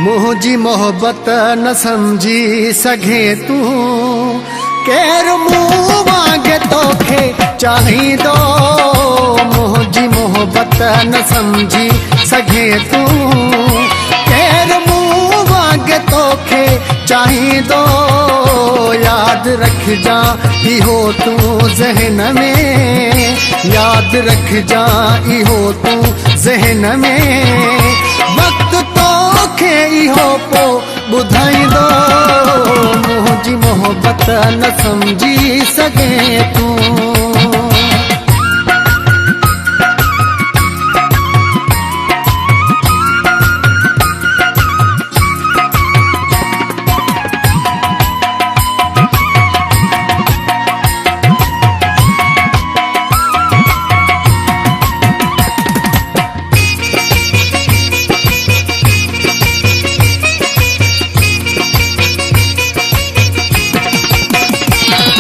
मुझी मोहब्बत न समझी सघे तू केर मुँह मांगे तोखे चाही दो। मुझी मोहब्बत न समझी सघे तू केर मुँह मांगे तोखे चाही दो। याद रख जा इहो तू ज़हन में, याद रख जा इहो तू ज़हन में। वक्त तोखे इहो पो ॿुधाईंदो। मुझी मोहब्बत न समझी सघे तू।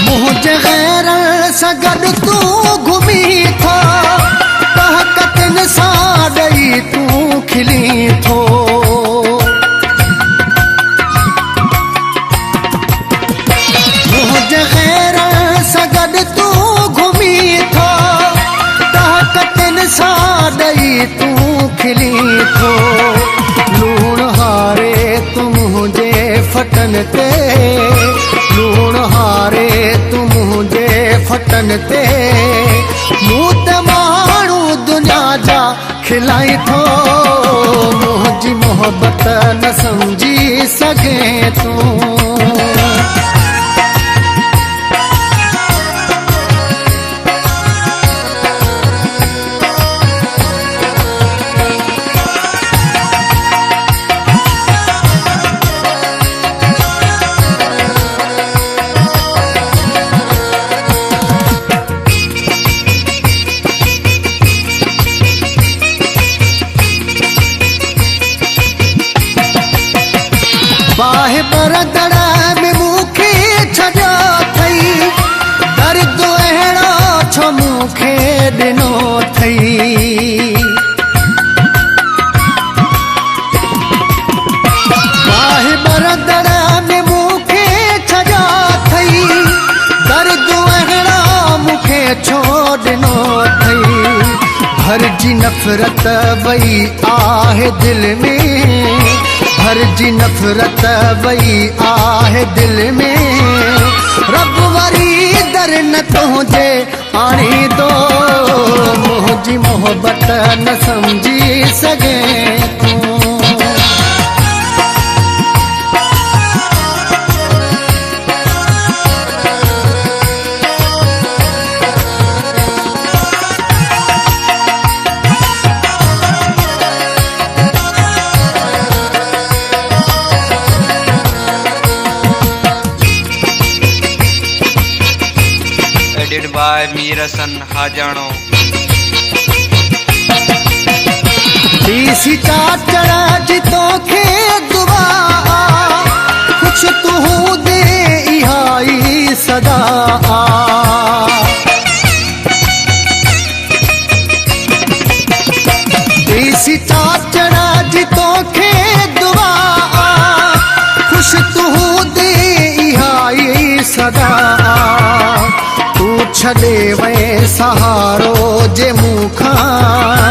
मुझे गैर सगद तू घुमी थो, कहकतन साडई तू खिली थो। मुझे गैर सगद तू घुमी थो, कहकतन साडई तू खिली थो। लूण हारे तू मुझे फटन ते, लूण हारे तू मुझे फटन ते। मूं त माण्हू दुनिया जा खिलाई थो। मुझी मोहब्बत न समझी सघे तू। बाहे बरदड़ में मूंखे छॾियो अथई, दर्द अहिड़ो छो मूंखे ॾिनो अथई। बाहे बरदड़ में मूंखे छॾियो अथई, दर्द अहिड़ो मूंखे छो ॾिनो अथई। भरिजी नफ़रत वई आहे दिलि में, भरिजी नफ़रत वई आहे दिल में। रब वरी दर न तुझे आणी दो। मुझी मोहब्बत न समझी सघे तू। Edited by Mir Hasan Hajano। सी चाचड़ जी तोखे दुआ, कुछ तू दे इहाई सदा। सी चाचड़ जी तोखे दुआ, कुछ तू दे इहाई सदा। तू छॾे वए सहारो जे मूंखां,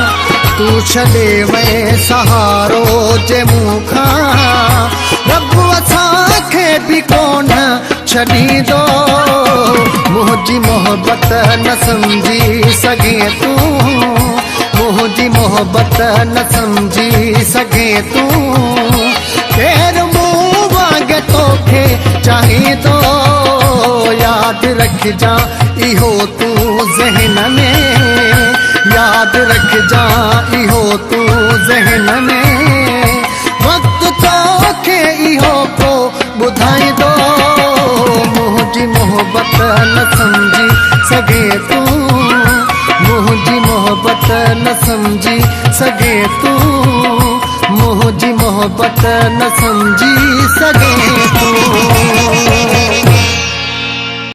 तू छॾे वए सहारो जे मूंखां। रब असांखे बि कोन छॾींदो। मुझी मोहब्बत न समझी सघे तू, मुझी मोहब्बत न समझी सघे तू। केर मुँह वांगे तोखे चाही दो। याद रख जा इहो तू ज़हन में, याद रख जा इहो तू ज़हन में। वक्त तोखे इहो को ॿुधाईंदो। मुझी मोहब्बत न समझी सघे तू, मुझी मोहब्बत न समझी सघे तू। मुझी मोहब्बत न समझी सघे तू।